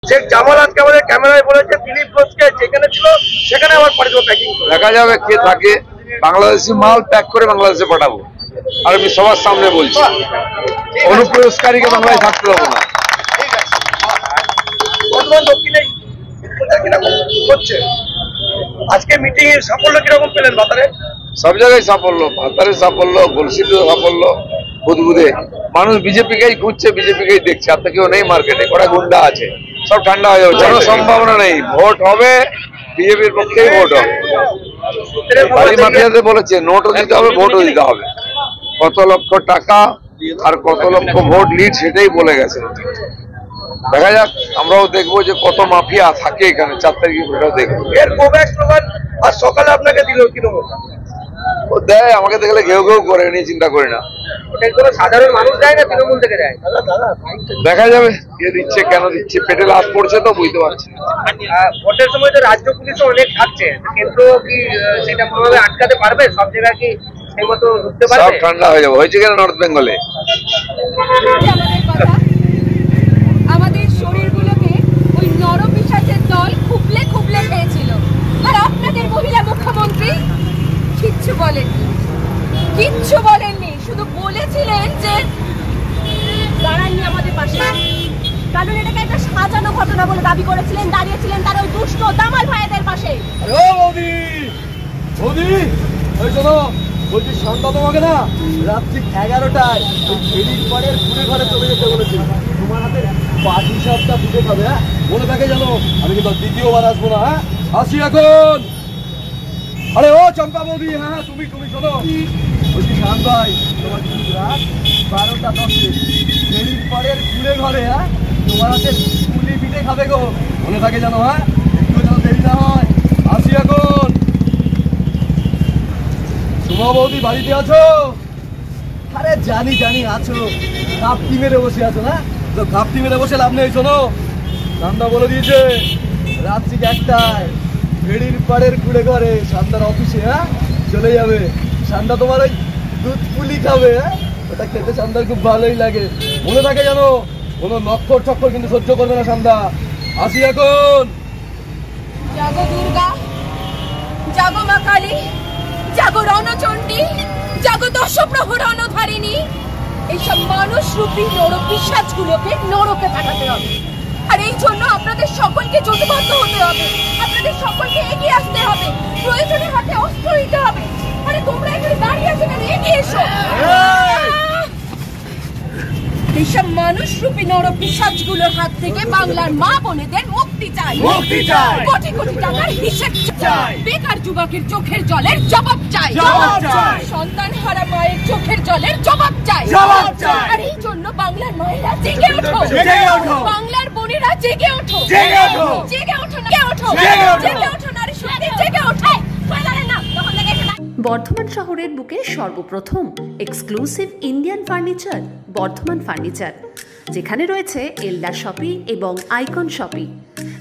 শেখ জামাল আজকে আমাদের ক্যামেরায় বলেছে দিলীপ ঘোষকে যেখানে ছিল সেখানে আবার পাঠিয়ে প্যাকিং। দেখা যাবে কে থাকে। বাংলাদেশি মাল প্যাক করে বাংলাদেশে পাঠাবো, আর আমি সবার সামনে বলছি অনুপ্রবেশকারীকে বাংলায় থাকতে দেবো না। বর্তমান দক্ষিণে কিরকম হচ্ছে আজকে মিটিং এর সাফল্য কিরকম পেলেন বাতারে? সব জায়গায় সাফল্য, ভাতারে সাফল্য, গলসিতে সাফল্য, বুদবুদে মানুষ বিজেপিকেই খুঁজছে, বিজেপিকেই দেখছে। আর তো কেউ নেই মার্কেটে, কটা গুন্ডা আছে, সব ঠান্ডা হয়ে যাবে। কোনো সম্ভাবনা নেই। ভোট হবে বিজেপির পক্ষেই ভোট হবে। বাড়ি মাফিয়াতে বলেছে নোটও দিতে হবে, ভোটও দিতে হবে। কত লক্ষ টাকা আর কত লক্ষ ভোট লিড সেটাই বলে গেছে। দেখা যাক, আমরাও দেখবো যে কত মাফিয়া থাকে এখানে। 4 তারিখে ভোটও দেখবো। এর কোব্যাক স্লোগান আর সকালে আপনাকে দিল কিরকম? ও দেয়, আমাকে দেখলে ঘেউ ঘেউ করে, নিয়ে চিন্তা করি না। সাধারণ মানুষ দেয় না তৃণমূল থেকে দেয়? দেখা যাবে কে দিচ্ছে, কেন দিচ্ছে। পেটে লাভ পড়ছে তো বুঝতে পারছি। ভোটের সময় তো রাজ্য পুলিশ অনেক থাকছে, কেন্দ্র কি সেটা কোনোভাবে আটকাতে পারবে? সব জায়গায় কি সেই মতো ঢুকতে পারবে? সব ঠান্ডা হয়ে যাবে। হয়েছে কেন নর্থ বেঙ্গলে? আমাদের শরীরগুলোকে ওই নরপিশাচের দল খুবলে খুবলে পেয়েছিল, আর আপনাদের মহিলা মুখ্যমন্ত্রী কিচ্ছু বলেননি, শুধু বলেছিলেন যে দাঁড়াননি আমাদের পাশে। কারণ এটাকে একটা সাজানো ঘটনা বলে দাবি করেছিলেন, দাঁড়িয়েছিলেন তার ওই দুষ্ট দামাল ভাইদের পাশে। বলছি সন্ধ্যা তোমাকে না রাত্রি 11টায় ওই ফেরির পরের ঘুরে ঘরে চলে যেতে বলেছি। তোমার হাতে বাকি সবটা দিতে হবে, হ্যাঁ মনে থাকে জানো। আমি কিন্তু দ্বিতীয়বার আসবো না। হ্যাঁ আসি এখন। আরে ও চম্পা বৌদি, হ্যাঁ তুমি শোনো। বলছি শান ভাই, তোমার রাত 12টা 10 ফেরির পরের ঘুরে ঘরে, হ্যাঁ তোমার হাতে পুলি পিঠে খাবে গো, মনে থাকে জানো। হ্যাঁ একটু যেন দেরি না হয়। আসি এখন। সুমা বৌদি বাড়িতে আছো? আরে জানি আছো, কাপটি মেরে বসে আছো না? তো কাপটি মেরে বসে লাভ নেই। শোনো, সান্দা বলে দিয়েছে রাত্রি 1টায় ভেড়ির পাড়ের ঘুরে ঘরে সান্দার অফিসে, হ্যাঁ চলে যাবে। সান্দা তোমার ওই দুধ পুলি খাবে, হ্যাঁ ওটা খেতে সান্দার খুব ভালোই লাগে, মনে থাকে জানো। কোনো নক্ষর চক্কর কিন্তু সহ্য করবে না সান্দা। আসি এখন। জাগো দুর্গা, জাগো মা কালী, জাগো রণচণ্ডী, জাগো দশপ্রহর রণধারিণী। এইসব মানুষ রূপী নরপিশাচগুলোকে নরকে পাঠাতে হবে। আর এই জন্য আপনাদের সকলকে জোটবদ্ধ হতে হবে, আপনাদের সকলকে এগিয়ে আসতে হবে, প্রয়োজনে হাতে অস্ত্র নিতে হবে। আরে তোমরা এখানে দাঁড়িয়ে আছো কেন? এগিয়ে এসো। এইসব মানুষ রূপী নরপিশাচগুলোর হাত থেকে বাংলার মা বোনেদের মুক্তি চাই। কোটি কোটি টাকার হিসেব চাই। বেকার যুবকের চোখের জলের জবাব চাই। সন্তান হারা মায়ের চোখের জলের জবাব চাই। আর এই জন্য বাংলার মায়েরা জেগে ওঠো, বাংলার বোনেরা জেগে ওঠো, জেগে ওঠো নারী শক্তি, জেগে ওঠো। বর্ধমান শহরের বুকে সর্বপ্রথম exclusive Indian furniture Bardhaman furniture, যেখানে রয়েছে এলডা শপি এবং আইকন শপি,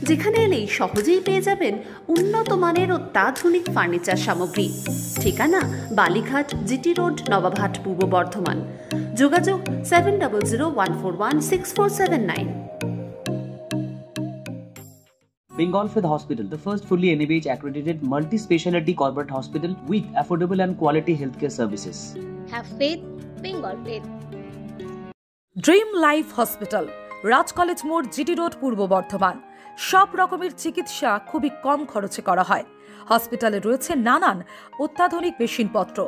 যেখানে এলেই সহজেই পেয়ে যাবেন উন্নত মানের অত্যাধুনিক ফার্নিচার সামগ্রী। ঠিকানা বালিঘাট, জিটি রোড, নবাবহাট, পূর্ব বর্ধমান। যোগাযোগ 7001416479। Bengal Fifth Hospital, the first fully NABH accredited multi-speciality corporate hospital with affordable and quality healthcare services. Have faith, Bengal Faith. Dream life hospital, Raj college মোড়, জিটি রোড, পূর্ব বর্ধমান। সব রকমের চিকিৎসা খুবই কম খরচে করা হয়। হসপিটালে রয়েছে নানান অত্যাধুনিক মেশিনপত্র,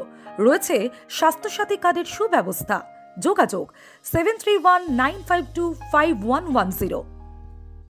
রয়েছে স্বাস্থ্যসাথী কার্ডের সুব্যবস্থা। যোগাযোগ 7319525110।